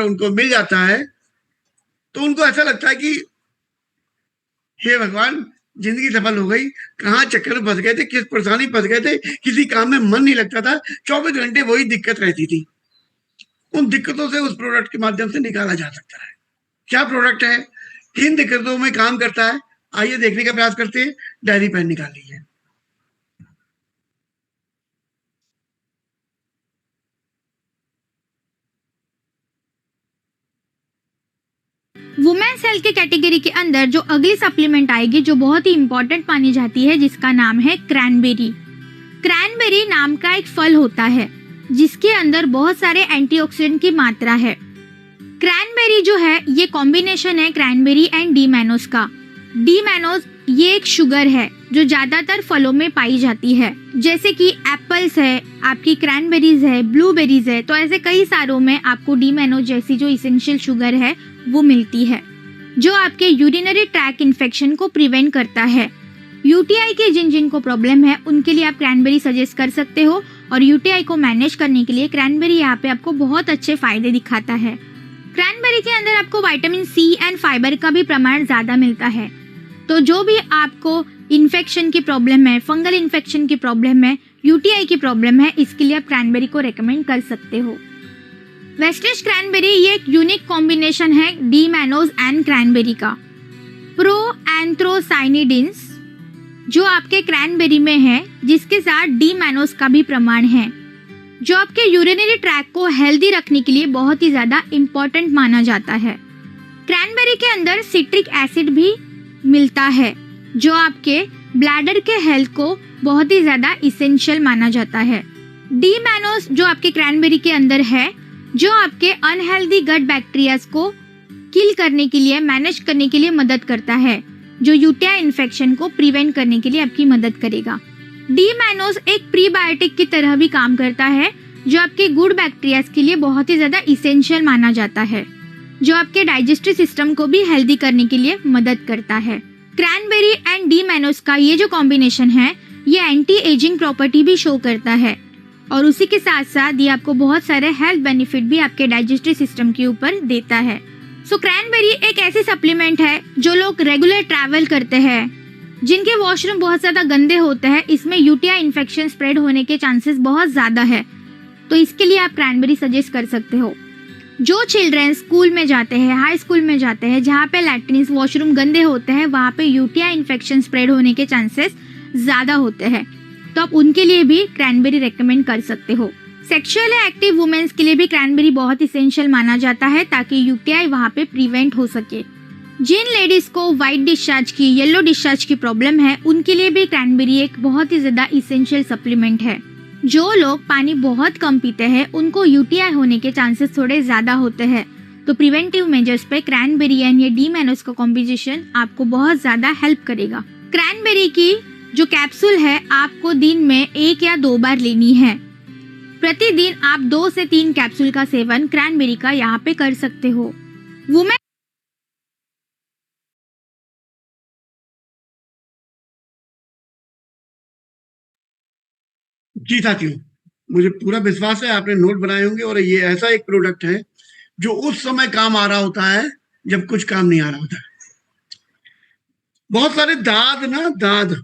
उनको मिल जाता है तो उनको ऐसा लगता है कि हे भगवान, जिंदगी सफल हो गई। कहाँ चक्कर में फंस गए थे, किस परेशानी फंस गए थे, किसी काम में मन नहीं लगता था, 24 घंटे वही दिक्कत रहती थी। उन दिक्कतों से उस प्रोडक्ट के माध्यम से निकाला जा सकता है। क्या प्रोडक्ट है, किन दिक्कतों में काम करता है, आइए देखने का प्रयास करते हैं। डायरी पेन निकाल लीजिए। वुमेन्स हेल्थ के कैटेगरी के अंदर जो अगली सप्लीमेंट आएगी जो बहुत ही इंपॉर्टेंट मानी जाती है, जिसका नाम है क्रैनबेरी। क्रैनबेरी नाम का एक फल होता है जिसके अंदर बहुत सारे एंटीऑक्सीडेंट की मात्रा है। क्रैनबेरी जो है ये कॉम्बिनेशन है क्रैनबेरी एंड डी मैनोज का। डी मैनोज ये एक शुगर है जो ज्यादातर फलों में पाई जाती है, जैसे कि एप्पल्स है, आपकी क्रैनबेरीज है, ब्लूबेरीज है, तो ऐसे कई सारों में आपको डी मैनोज जैसी जो इसेंशियल शुगर है वो मिलती है, जो आपके यूरिनरी ट्रैक इन्फेक्शन को प्रिवेंट करता है। यूटीआई के जिन जिन को प्रॉब्लम है उनके लिए आप क्रैनबेरी सजेस्ट कर सकते हो, और यूटीआई को मैनेज करने के लिए क्रैनबेरी यहाँ पे आपको बहुत अच्छे फायदे दिखाता है। क्रैनबेरी के अंदर आपको विटामिन सी एंड फाइबर का भी प्रमाण ज्यादा मिलता है, तो जो भी आपको इन्फेक्शन की प्रॉब्लम है, फंगल इन्फेक्शन की प्रॉब्लम है, यूटीआई की प्रॉब्लम है, इसके लिए आप क्रैनबेरी को रेकमेंड कर सकते हो। वेस्टेज क्रैनबेरी ये एक यूनिक कॉम्बिनेशन है डी मैनोज एंड क्रैनबेरी का। प्रो एंथ्रोसाइनिडिन्स जो आपके क्रैनबेरी में है, जिसके साथ डी मैनोज का भी प्रमाण है, जो आपके यूरिनरी ट्रैक को हेल्दी रखने के लिए बहुत ही ज्यादा इम्पोर्टेंट माना जाता है। क्रैनबेरी के अंदर सिट्रिक एसिड भी मिलता है जो आपके ब्लैडर के हेल्थ को बहुत ही ज्यादा इसेंशियल माना जाता है। डी मैनोज जो आपके क्रैनबेरी के अंदर है, जो आपके अनहेल्दी गट बैक्टीरियाज को किल करने के लिए, मैनेज करने के लिए मदद करता है, जो यूटीआई इन्फेक्शन को प्रिवेंट करने के लिए आपकी मदद करेगा। डी मैनोज एक प्रीबायोटिक की तरह भी काम करता है, जो आपके गुड बैक्टीरियाज के लिए बहुत ही ज्यादा इसेंशियल माना जाता है, जो आपके डाइजेस्टिव सिस्टम को भी हेल्दी करने के लिए मदद करता है। क्रैनबेरी एंड डी मैनोज का ये जो कॉम्बिनेशन है ये एंटी एजिंग प्रॉपर्टी भी शो करता है, और उसी के साथ साथ ये आपको बहुत सारे हेल्थ बेनिफिट भी आपके डाइजेस्टिव सिस्टम के ऊपर देता है। सो क्रैनबेरी एक ऐसी सप्लीमेंट है जो लोग रेगुलर ट्रैवल करते हैं, जिनके वॉशरूम बहुत ज्यादा गंदे होते हैं, इसमें यूटीआई इन्फेक्शन स्प्रेड होने के चांसेस बहुत ज्यादा है, तो इसके लिए आप क्रैनबेरी सजेस्ट कर सकते हो। जो चिल्ड्रन स्कूल में जाते हैं, हाई स्कूल में जाते हैं, जहाँ पे लैट्रिन्स वॉशरूम गंदे होते हैं, वहाँ पे यूटीआई इन्फेक्शन स्प्रेड होने के चांसेस ज्यादा होते हैं, तो आप उनके लिए भी क्रैनबेरी रेकमेंड कर सकते हो। सेक्सुअली एक्टिव वुमेन्स के लिए भी क्रैनबेरी बहुत इसेंशियल माना जाता है, ताकि यूटीआई वहाँ पे प्रिवेंट हो सके। जिन लेडीज को व्हाइट डिस्चार्ज की, येलो डिस्चार्ज की प्रॉब्लम है, उनके लिए भी क्रैनबेरी एक बहुत ही ज्यादा इसेंशियल सप्लीमेंट है। जो लोग पानी बहुत कम पीते हैं उनको यूटीआई होने के चांसेस थोड़े ज्यादा होते हैं, तो प्रिवेंटिव मेजर्स पे क्रैनबेरी एंड ये डी मैनोज का कॉम्बिनेशन आपको बहुत ज्यादा हेल्प करेगा। क्रैनबेरी की जो कैप्सूल है आपको दिन में 1 या 2 बार लेनी है। प्रतिदिन आप 2 से 3 कैप्सूल का सेवन क्रैनबेरी का यहाँ पे कर सकते हो। वुमेन जी साथियों, मुझे पूरा विश्वास है आपने नोट बनाए होंगे, और ये ऐसा एक प्रोडक्ट है जो उस समय काम आ रहा होता है जब कुछ काम नहीं आ रहा होता है। बहुत सारे दाद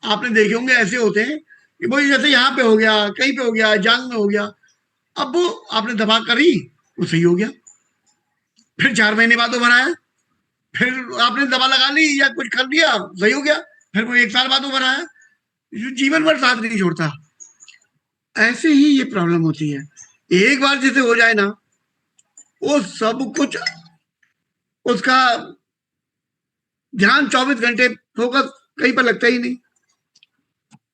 आपने देखे होंगे, ऐसे होते हैं कि भाई जैसे यहाँ पे हो गया, कहीं पे हो गया, जांग में हो गया, अब वो आपने दवा करी, वो सही हो गया, फिर 4 महीने बाद वो बनाया, फिर आपने दवा लगा ली या कुछ कर दिया, सही हो गया, फिर वो 1 साल बाद वो बनाया, जीवन भर साथ नहीं छोड़ता। ऐसे ही ये प्रॉब्लम होती है। एक बार जैसे हो जाए ना, वो सब कुछ, उसका ध्यान 24 घंटे, फोकस कहीं पर लगता ही नहीं।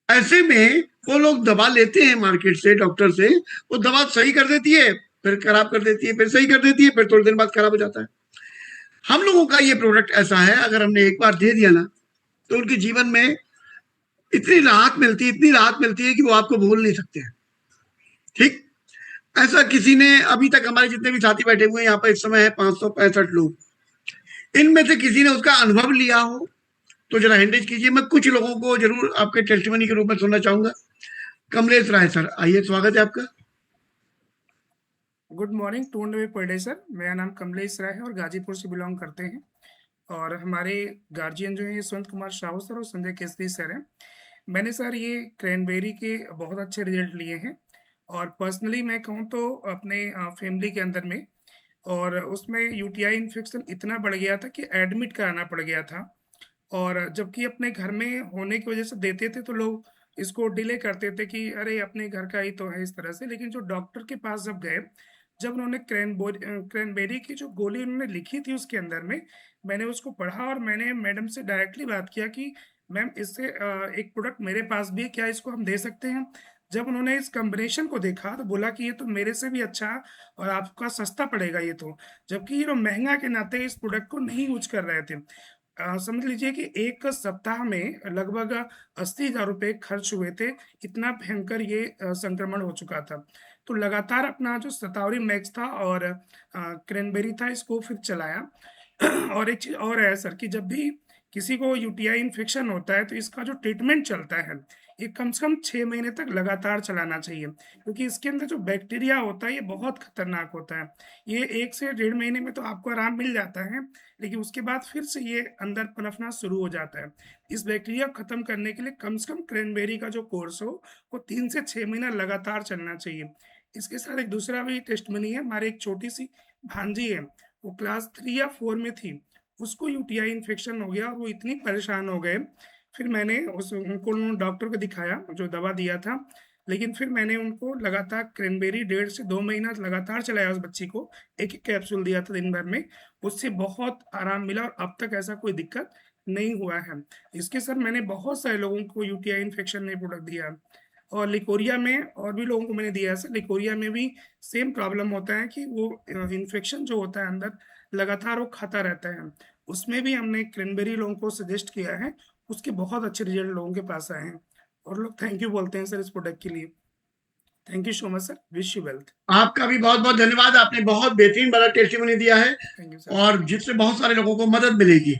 ऐसे में वो लोग दवा लेते हैं मार्केट से, डॉक्टर से, वो दवा सही कर देती है, फिर खराब कर देती है, फिर सही कर देती है, फिर थोड़े दिन बाद खराब हो जाता है। हम लोगों का ये प्रोडक्ट ऐसा है, अगर हमने एक बार दे दिया ना, तो उनके जीवन में इतनी राहत मिलती है कि वो आपको भूल नहीं सकते हैं। ठीक, ऐसा किसी ने अभी तक, हमारे जितने भी साथी बैठे हुए हैं यहाँ पर इस समय है 565 लोग, इनमें से किसी ने उसका अनुभव लिया हो तो जरा हैंडेज कीजिए। मैं कुछ लोगों को जरूर आपके टेस्टिमनी के रूप में सुनना चाहूंगा। कमलेश राय सर, आइए, स्वागत है आपका। गुड मॉर्निंग, 200 पर डे सर। मेरा नाम कमलेश राय है और गाजीपुर से बिलोंग करते हैं। और हमारे गार्जियन जो हैं यशवंत कुमार साहू सर और संजय केसरी सर हैं। मैंने सर ये क्रैनबेरी के बहुत अच्छे रिजल्ट लिए हैं। और पर्सनली मैं कहूँ तो अपने फैमिली के अंदर में, और उसमें यूटीआई इन्फेक्शन इतना बढ़ गया था कि एडमिट कराना पड़ गया था। और जबकि अपने घर में होने की वजह से देते थे तो लोग इसको डिले करते थे कि अरे अपने घर का ही तो है, इस तरह से। लेकिन जो डॉक्टर के पास जब गए, जब उन्होंने क्रैनबेरी की जो गोली उन्होंने लिखी थी उसके अंदर में, मैंने उसको पढ़ा और मैंने मैडम से डायरेक्टली बात किया कि मैम इससे एक प्रोडक्ट मेरे पास भी है, क्या इसको हम दे सकते हैं। जब उन्होंने इस कॉम्बिनेशन को देखा तो बोला कि ये तो मेरे से भी अच्छा है और आपका सस्ता पड़ेगा ये तो, जबकि ये लोग महंगा के नाते इस प्रोडक्ट को नहीं यूज कर रहे थे। समझ लीजिए कि एक सप्ताह में लगभग 80,000 रुपये खर्च हुए थे। इतना भयंकर ये संक्रमण हो चुका था। तो लगातार अपना जो शतावरी मैक्स था और क्रैनबेरी था, इसको फिर चलाया। और एक चीज़ और है सर कि जब भी किसी को यूटीआई इन्फेक्शन होता है तो इसका जो ट्रीटमेंट चलता है ये कम से कम 6 महीने तक लगातार चलाना चाहिए, क्योंकि इसके अंदर जो बैक्टीरिया होता है ये बहुत खतरनाक होता है। ये 1 से 1.5 महीने में तो आपको आराम मिल जाता है, लेकिन उसके बाद फिर से ये अंदर पनपना शुरू हो जाता है। इस बैक्टीरिया को खत्म करने के लिए कम से कम क्रैनबेरी का जो कोर्स हो वो 3 से 6 महीना लगातार चलना चाहिए। इसके साथ एक दूसरा भी टेस्टमनी है। हमारी एक छोटी सी भांजी है, वो क्लास 3 या 4 में थी, उसको यूटीआई इन्फेक्शन हो गया और वो इतनी परेशान हो गए। फिर मैंने उनको डॉक्टर को दिखाया, जो दवा दिया था, लेकिन फिर मैंने उनको लगातार क्रैनबेरी 1.5 से 2 महीना लगातार चलाया। उस बच्ची को एक एक कैप्सूल दिया था दिन भर में, उससे बहुत आराम मिला और अब तक ऐसा कोई दिक्कत नहीं हुआ है। इसके सर मैंने बहुत सारे लोगों को यूटीआई इन्फेक्शन में प्रोडक्ट दिया, और लिकोरिया में और भी लोगों को मैंने दिया है सर। लिकोरिया में भी सेम प्रॉब्लम होता है कि वो इन्फेक्शन जो होता है अंदर लगातार वो खाता रहता है। उसमें भी हमने क्रैनबेरी लोगों को सजेस्ट किया है, उसके बहुत अच्छे रिजल्ट लोगों के पास आए हैं और लोग थैंक यू बोलते हैं सर इस प्रोडक्ट के लिए। Thank you so much sir, wish you wealth. आपका भी बहुत बहुत धन्यवाद। आपने बहुत बेहतरीन वाला टेस्टिमनी दिया है थैंक यू सर। और जिससे बहुत सारे लोगों को मदद मिलेगी।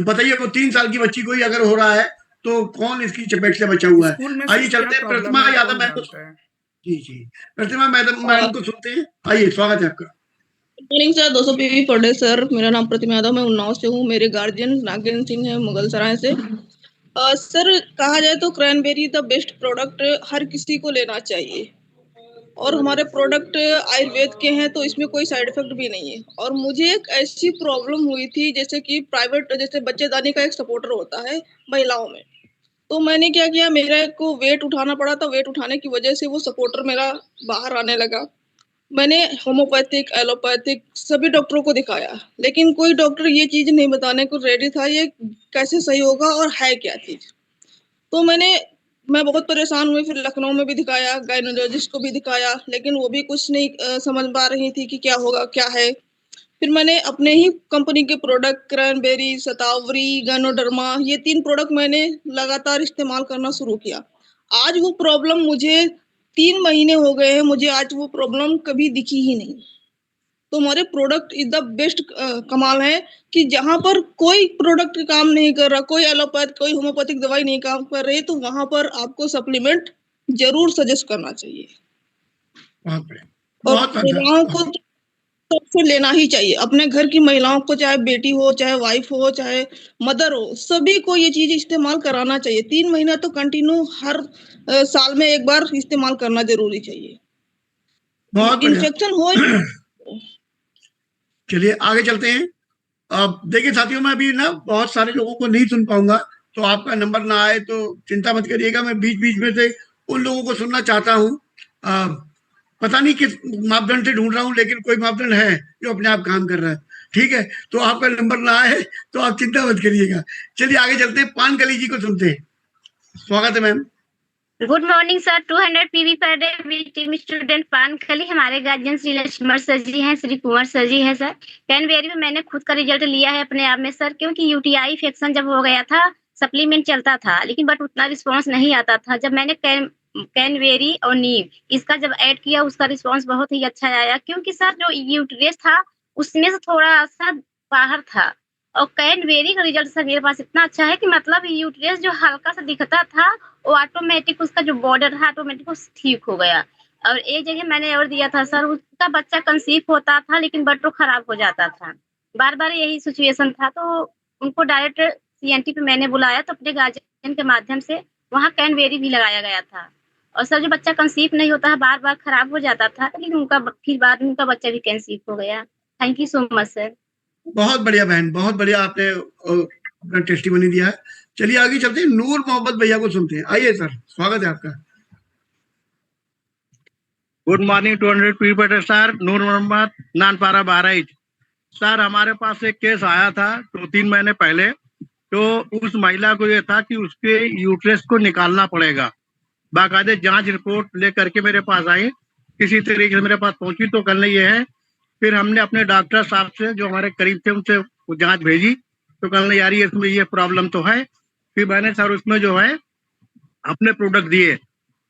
बताइए, को 3 साल की बच्ची को ही अगर हो रहा है तो कौन इसकी चपेट से बचा हुआ है। स्कूल में आइए सर चलते क्या हैं प्रॉब्लम प्रतिमा है यादव कौन मैम को। जानता है। जी जी, प्रतिमा मैडम को सुनते हैं। आइए, स्वागत है आपका। Good morning sir, 200 PV per day sir. मेरा नाम प्रतिमा यादव, मैं उन्नाव से हूँ। मेरे गार्जियन नागेंद्र सिंह है, मुगल सराय से। सर, कहा जाए तो क्रैनबेरी द बेस्ट प्रोडक्ट हर किसी को लेना चाहिए, और हमारे प्रोडक्ट आयुर्वेद के हैं तो इसमें कोई साइड इफेक्ट भी नहीं है। और मुझे एक ऐसी प्रॉब्लम हुई थी, जैसे कि प्राइवेट, जैसे बच्चेदानी का एक सपोर्टर होता है महिलाओं में, तो मैंने क्या किया, मेरे को वेट उठाना पड़ा था। वेट उठाने की वजह से वो सपोर्टर मेरा बाहर आने लगा। मैंने होम्योपैथिक, एलोपैथिक सभी डॉक्टरों को दिखाया, लेकिन कोई डॉक्टर ये चीज नहीं बताने को रेडी था ये कैसे सही होगा और है क्या चीज। तो मैं बहुत परेशान हुई। फिर लखनऊ में भी दिखाया, गायनोलॉजिस्ट को भी दिखाया, लेकिन वो भी कुछ नहीं समझ पा रही थी कि क्या होगा क्या है। फिर मैंने अपने ही कंपनी के प्रोडक्ट क्रैनबेरी, शतावरी, गायनोडर्मा, ये 3 प्रोडक्ट मैंने लगातार इस्तेमाल करना शुरू किया। आज वो प्रॉब्लम मुझे 3 महीने हो गए हैं, मुझे आज वो प्रॉब्लम कभी दिखी ही नहीं। तो हमारे प्रोडक्ट इज द बेस्ट। कमाल है कि जहां पर कोई प्रोडक्ट काम नहीं कर रहा, कोई एलोपैथ, कोई होम्योपैथिक दवाई नहीं काम कर रही, तो वहां पर आपको सप्लीमेंट जरूर सजेस्ट करना चाहिए। बहुत बढ़िया, और बहुत महिलाओं को तो फिर लेना ही चाहिए। अपने घर की महिलाओं को, चाहे बेटी हो, चाहे वाइफ हो, चाहे मदर हो, सभी को ये चीज इस्तेमाल कराना चाहिए। 3 महीना तो कंटिन्यू हर साल में एक बार इस्तेमाल करना जरूरी चाहिए। बहुत बढ़िया। इन्फेक्शन हो चलिए आगे चलते हैं। अब देखिए साथियों, मैं अभी ना बहुत सारे लोगों को नहीं सुन पाऊंगा, तो आपका नंबर ना आए तो चिंता मत करिएगा। मैं बीच बीच में से उन लोगों को सुनना चाहता हूँ। पता नहीं किस मापदंड से ढूंढ रहा हूँ, लेकिन कोई मापदंड है जो अपने आप काम कर रहा है। ठीक है, तो आपका नंबर ना आए तो आप चिंता मत करिएगा। चलिए आगे चलते हैं, पानकली जी को सुनते हैं। स्वागत है ma'am. Good morning sir, 200 PV per day with team student पानकली। हमारे गार्जियन श्री लक्ष्मण सर जी हैं, श्री कुंवर सर जी हैं। सर क्रैनबेरी में मैंने खुद का रिजल्ट लिया है अपने आप में सर, क्योंकि यूटीआई इन्फेक्शन जब हो गया था, सप्लीमेंट चलता था, लेकिन बट उतना रिस्पांस नहीं आता था। जब मैंने क्रैनबेरी और नीम इसका जब ऐड किया, उसका रिस्पांस बहुत ही अच्छा आया, क्योंकि सर जो यूट्रेस था उसमें से थोड़ा सा बाहर था। और क्रैनबेरी का रिजल्ट सर मेरे पास इतना अच्छा है कि मतलब यूट्रेस जो हल्का सा दिखता था वो ऑटोमेटिक, उसका जो बॉर्डर था ऑटोमेटिक ठीक हो गया। और एक जगह मैंने और दिया था सर, उसका बच्चा कंसीव होता था लेकिन बटो खराब हो जाता था, बार-बार यही सिचुएशन था। तो उनको डायरेक्ट सीएनटी पे मैंने बुलाया, तो अपने गार्जियन के माध्यम से वहाँ कैनबेरी भी लगाया गया था। और सर जो बच्चा कंसीव नहीं होता है, बार-बार खराब हो जाता था, लेकिन उनका फिर बाद में उनका बच्चा भी कंसीव हो गया। Thank you so much sir. बहुत बढ़िया बहन, बहुत बढ़िया आपने अपना टेस्टिमोनी दिया है। चलिए आगे चलते हैं, नूर मोहम्मद भैया को सुनते हैं। आइए सर, स्वागत है आपका। गुड मॉर्निंग 200 पीपल सर, नूर मोहम्मद, नानपारा बहराइच। सर हमारे पास एक केस आया था 2-3 महीने पहले। तो उस महिला को ये था कि उसके यूट्रस को निकालना पड़ेगा। बाकायदे जांच रिपोर्ट लेकर के मेरे पास आई, किसी तरीके से मेरे पास पहुंची। तो कल ये है, फिर हमने अपने डॉक्टर साहब से जो हमारे करीब थे उनसे वो जांच भेजी। तो कल यार इसमें ये प्रॉब्लम तो है। फिर मैंने सर उसमें जो है अपने प्रोडक्ट दिए।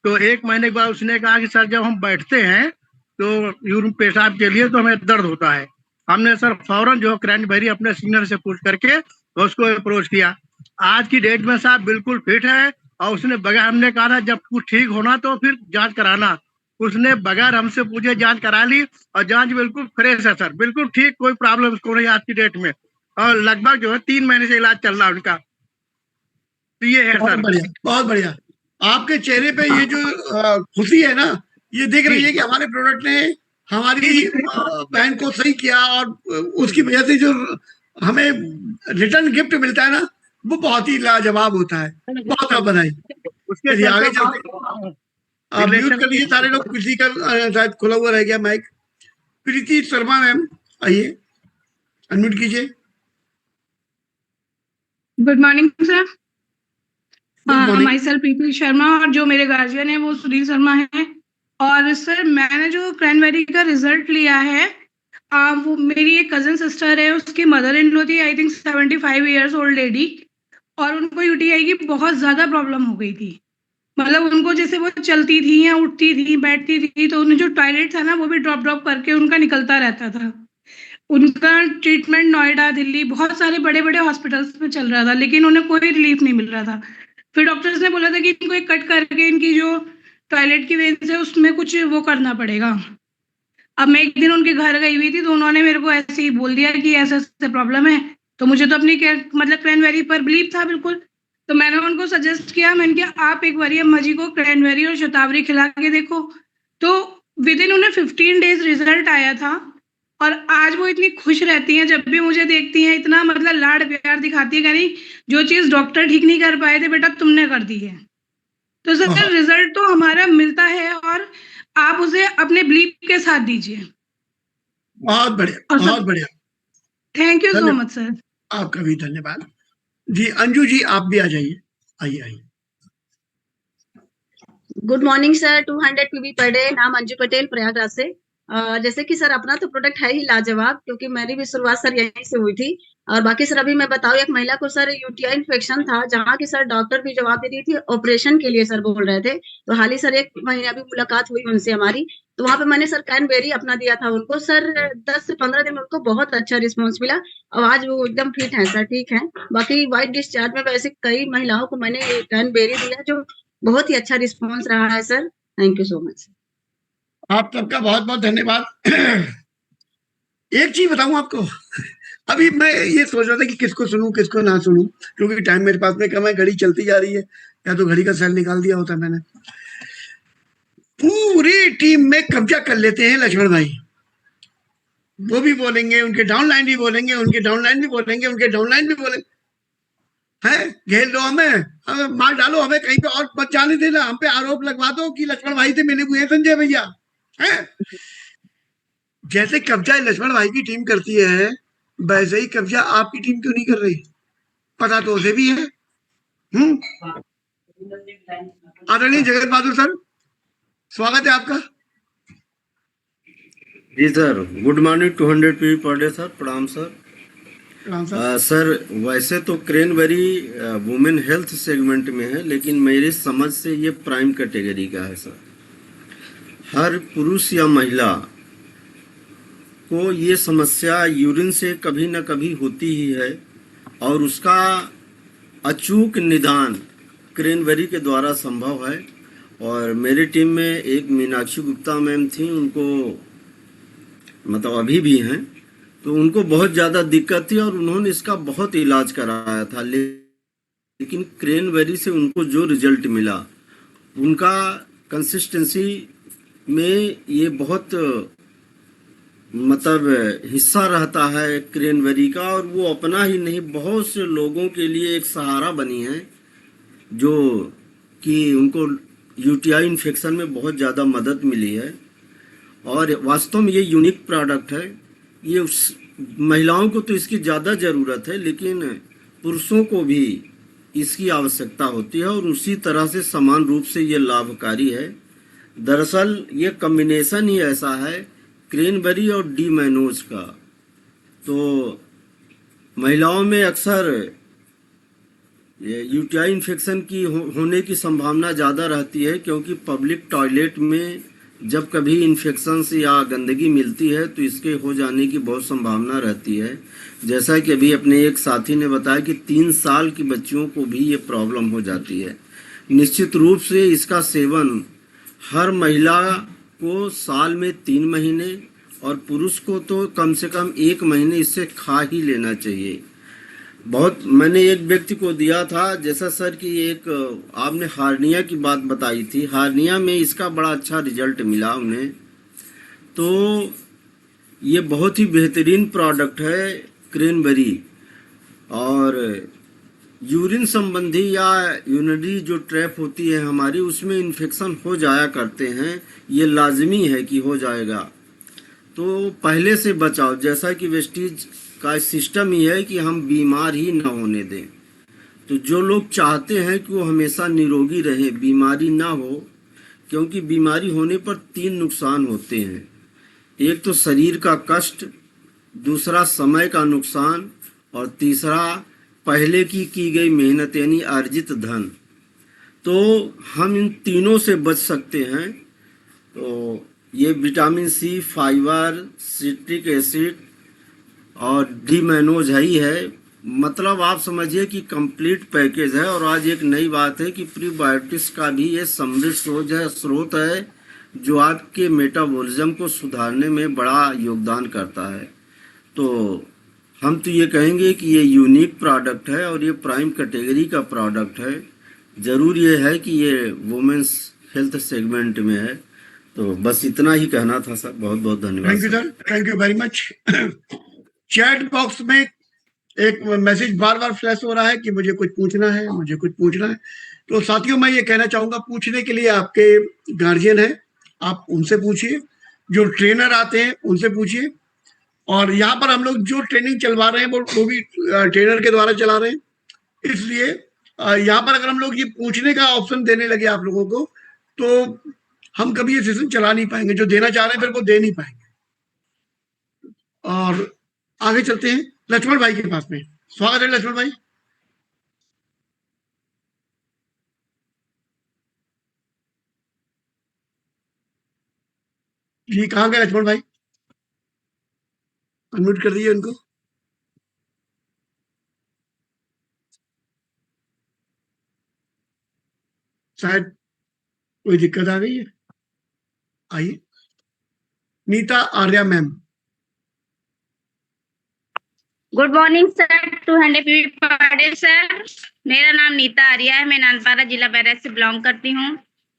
तो 1 महीने के बाद उसने कहा कि सर जब हम बैठते हैं तो यूरिन पेशाब के लिए तो हमें दर्द होता है। हमने सर फौरन जो क्रैनबेरी अपने सीनियर से पूछ करके उसको अप्रोच किया। आज की डेट में साहब बिल्कुल फिट है। और उसने बगैर, हमने कहा था जब कुछ ठीक होना तो फिर जांच कराना, उसने बगैर हमसे पूछे जांच करा ली और जांच बिल्कुल फ्रेश है सर, बिल्कुल ठीक, कोई प्रॉब्लम उसको नहीं आज की डेट में। और लगभग जो है 3 महीने से इलाज चल रहा है उनका। तो ये है सर। बहुत बढ़िया। आपके चेहरे पे ये जो खुशी है ना, ये दिख रही है कि हमारे प्रोडक्ट ने हमारी बहन को सही किया, और उसकी वजह से जो हमें रिटर्न गिफ्ट मिलता है ना, वो बहुत ही लाजवाब होता है। बहुत बहुत बधाई। उसके आगे चलते आप म्यूट कर लीजिए सारे लोग, किसी का शायद खुला हुआ रह गया माइक। प्रीति शर्मा मैम, आइए अनम्यूट कीजिए। Good morning sir. morning. Myself Preeti Sharma, और जो मेरे गार्जियन है वो सुधीर शर्मा है। और सर मैंने जो क्रैनबेरी का रिजल्ट लिया है, वो मेरी एक कजन सिस्टर है, उसकी मदर इन लॉ थी, I think 75 years old lady, और उनको यूटीआई की बहुत ज्यादा प्रॉब्लम हो गई थी। मतलब उनको जैसे वो चलती थी या उठती थी बैठती थी तो उन्हें जो टॉयलेट था ना वो भी ड्रॉप करके उनका निकलता रहता था। उनका ट्रीटमेंट नोएडा, दिल्ली, बहुत सारे बड़े बड़े हॉस्पिटल्स में चल रहा था, लेकिन उन्हें कोई रिलीफ नहीं मिल रहा था। फिर डॉक्टर्स ने बोला था कि इनको एक कट करके इनकी जो टॉयलेट की वेन्स है उसमें कुछ वो करना पड़ेगा। अब मैं एक दिन उनके घर गई हुई थी तो उन्होंने मेरे को ऐसे ही बोल दिया कि ऐसा ऐसा प्रॉब्लम है। तो मुझे तो अपनी मतलब क्रैनबेरी पर बिलीव था बिल्कुल। तो मैंने उनको सजेस्ट किया, मैंने कहा आप एक बार अम्मा जी को क्रैनबेरी और शतावरी खिला के देखो। तो विद इन उन्हें 15 डेज रिजल्ट आया था, और आज वो इतनी खुश रहती हैं, जब भी मुझे देखती हैं इतना मतलब लाड प्यार दिखाती है, कह रही जो चीज डॉक्टर ठीक नहीं कर पाए थे बेटा तुमने कर दी है। तो सर रिजल्ट तो हमारा मिलता है, और आप उसे अपने बिलीव के साथ दीजिए। बहुत बढ़िया, बहुत बढ़िया। Thank you so much sir. आपका भी धन्यवाद जी। अंजू जी आप भी आ जाइए, आइए आइए। Good morning sir, 200 PV per day, नाम अंजू पटेल, प्रयागराज से। जैसे कि सर अपना तो प्रोडक्ट है ही लाजवाब, क्योंकि मेरी भी शुरुआत सर यहीं से हुई थी। और बाकी सर अभी मैं बताऊं, एक महिला को सर यूटीआई इन्फेक्शन था, जहाँ की सर डॉक्टर भी जवाब दे दी थी, ऑपरेशन के लिए सर बोल रहे थे। तो हाल ही सर 1 महीने अभी मुलाकात हुई उनसे हमारी, तो वहां पे मैंने सर क्रैनबेरी अपना दिया था उनको। सर 10 से 15 दिन में उनको बहुत अच्छा रिस्पॉन्स मिला, और आज वो एकदम फिट है सर, ठीक है। बाकी वाइट डिस्चार्ज में वैसे कई महिलाओं को मैंने क्रैनबेरी दिया, जो बहुत ही अच्छा रिस्पॉन्स रहा है sir. Thank you so much. आप सबका बहुत बहुत धन्यवाद। एक चीज बताऊं आपको, अभी मैं ये सोच रहा था कि किसको सुनूं किसको ना सुनूं, क्योंकि टाइम मेरे पास में कम है, घड़ी चलती जा रही है, या तो घड़ी का सेल निकाल दिया होता मैंने। पूरी टीम में कब्जा कर लेते हैं लक्ष्मण भाई। वो भी बोलेंगे, उनके डाउनलाइन भी बोलेंगे, उनके डाउनलाइन भी बोलेंगे, उनके डाउनलाइन भी बोलेंगे। है घेर लो हमें मार डालो, हमें कहीं पे और मत जाने देना, हम पे आरोप लगवा दो कि लक्ष्मण भाई से मिले हुए हैं संजय भैया। है जैसे कब्जा लक्ष्मण भाई की टीम करती है, वैसे ही कब्जा आपकी टीम क्यों नहीं कर रही? पता तो उसे भी है। आदरणीय जगत बहादुर सर, स्वागत है आपका। जी sir, good morning 200 PV per day sir, प्रणाम सर। सर वैसे तो क्रैनबेरी वुमेन हेल्थ सेगमेंट में है, लेकिन मेरी समझ से ये प्राइम कैटेगरी का है सर। हर पुरुष या महिला को ये समस्या यूरिन से कभी न कभी होती ही है, और उसका अचूक निदान क्रैनबेरी के द्वारा संभव है। और मेरी टीम में एक मीनाक्षी गुप्ता मैम थी, उनको मतलब अभी भी हैं, तो उनको बहुत ज़्यादा दिक्कत थी और उन्होंने इसका बहुत इलाज कराया था, लेकिन क्रैनबेरी से उनको जो रिजल्ट मिला, उनका कंसिस्टेंसी में ये बहुत मतलब हिस्सा रहता है क्रैनबेरी का, और वो अपना ही नहीं बहुत से लोगों के लिए एक सहारा बनी है, जो कि उनको यूटीआई इन्फेक्शन में बहुत ज़्यादा मदद मिली है। और वास्तव में ये यूनिक प्रोडक्ट है। ये महिलाओं को तो इसकी ज़्यादा ज़रूरत है, लेकिन पुरुषों को भी इसकी आवश्यकता होती है और उसी तरह से समान रूप से ये लाभकारी है। दरअसल ये कॉम्बिनेशन ही ऐसा है क्रैनबेरी और डी मैनोज का। तो महिलाओं में अक्सर यूटीआई इन्फेक्शन की होने की संभावना ज़्यादा रहती है, क्योंकि पब्लिक टॉयलेट में जब कभी इन्फेक्शन या गंदगी मिलती है तो इसके हो जाने की बहुत संभावना रहती है। जैसा कि अभी अपने एक साथी ने बताया कि 3 साल की बच्चियों को भी ये प्रॉब्लम हो जाती है। निश्चित रूप से इसका सेवन हर महिला को साल में 3 महीने और पुरुष को तो कम से कम 1 महीने इससे खा ही लेना चाहिए। बहुत मैंने एक व्यक्ति को दिया था, जैसा सर कि एक आपने हार्निया की बात बताई थी, हार्निया में इसका बड़ा अच्छा रिजल्ट मिला उन्हें। तो ये बहुत ही बेहतरीन प्रोडक्ट है क्रैनबेरी। और यूरिन संबंधी या यूरिनरी जो ट्रैप होती है हमारी, उसमें इन्फेक्शन हो जाया करते हैं, ये लाजमी है कि हो जाएगा। तो पहले से बचाव, जैसा कि वेस्टीज का सिस्टम ही है कि हम बीमार ही ना होने दें। तो जो लोग चाहते हैं कि वो हमेशा निरोगी रहे, बीमारी ना हो, क्योंकि बीमारी होने पर 3 नुकसान होते हैं। एक तो शरीर का कष्ट, दूसरा समय का नुकसान, और तीसरा पहले की गई मेहनत यानी अर्जित धन। तो हम इन तीनों से बच सकते हैं। तो ये vitamin C, fibre, citric acid और डी मैनोज ही है। मतलब आप समझिए कि कंप्लीट पैकेज है। और आज एक नई बात है कि प्रीबायोटिक्स का भी ये समृद्ध स्रोत है, जो आपके मेटाबॉलिज्म को सुधारने में बड़ा योगदान करता है। तो हम तो ये कहेंगे कि ये यूनिक प्रोडक्ट है और ये प्राइम कैटेगरी का प्रोडक्ट है। ज़रूर ये है कि ये वुमेन्स हेल्थ सेगमेंट में है। तो बस इतना ही कहना था सर। बहुत बहुत धन्यवाद। Thank you sir, thank you very much. Chat box में एक मैसेज बार बार फ्लैश हो रहा है कि मुझे कुछ पूछना है, मुझे कुछ पूछना है। तो साथियों, मैं ये कहना चाहूंगा, पूछने के लिए आपके गार्जियन है, आप उनसे पूछिए। जो ट्रेनर आते हैं उनसे पूछिए। और यहाँ पर हम लोग जो ट्रेनिंग चलवा रहे हैं वो भी ट्रेनर के द्वारा चला रहे हैं। इसलिए यहाँ पर अगर हम लोग ये पूछने का ऑप्शन देने लगे आप लोगों को, तो हम कभी ये सेशन चला नहीं पाएंगे। जो देना चाह रहे हैं फिर वो दे नहीं पाएंगे। और आगे चलते हैं लक्ष्मण भाई के पास में। स्वागत है लक्ष्मण भाई। जी कहाँ गए लक्ष्मण भाई? अनम्यूट कर दिए उनको। शायद कोई दिक्कत आ गई है। आइए Nita Arya ma'am. Good morning sir, 200 PV per day sir. मेरा नाम नीता आर्या है, मैं नानपारा जिला बैरक से बिलोंग करती हूँ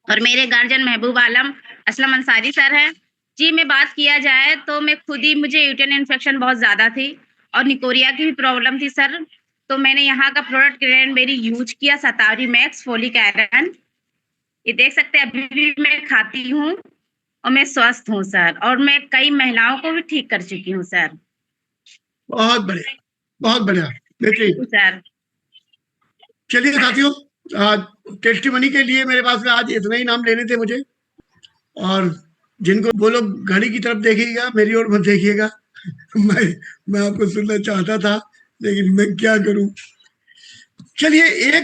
और मेरे गार्जियन महबूब आलम असलम अंसारी सर है जी। मैं बात किया जाए तो मैं खुद ही, मुझे यूटेन इन्फेक्शन बहुत ज्यादा थी और निकोरिया की भी प्रॉब्लम थी सर। तो मैंने यहाँ का प्रोडक्ट क्रैनबेरी यूज किया, सतावरी मैक्स फोलिक आयरन। ये देख सकते हैं अभी भी मैं खाती हूँ और मैं स्वस्थ हूँ सर, और मैं कई महिलाओं को भी ठीक कर चुकी हूँ सर। बहुत बढ़िया, बहुत बढ़िया, बेहतरीन सर। चलिए साथियों, टेस्टिमनी के लिए मेरे पास में आज इतना ही नाम लेने थे मुझे। और जिनको वो लोग घड़ी की तरफ देखिएगा, मेरी ओर मत देखिएगा। मैं आपको सुनना चाहता था, लेकिन मैं क्या करूं। चलिए एक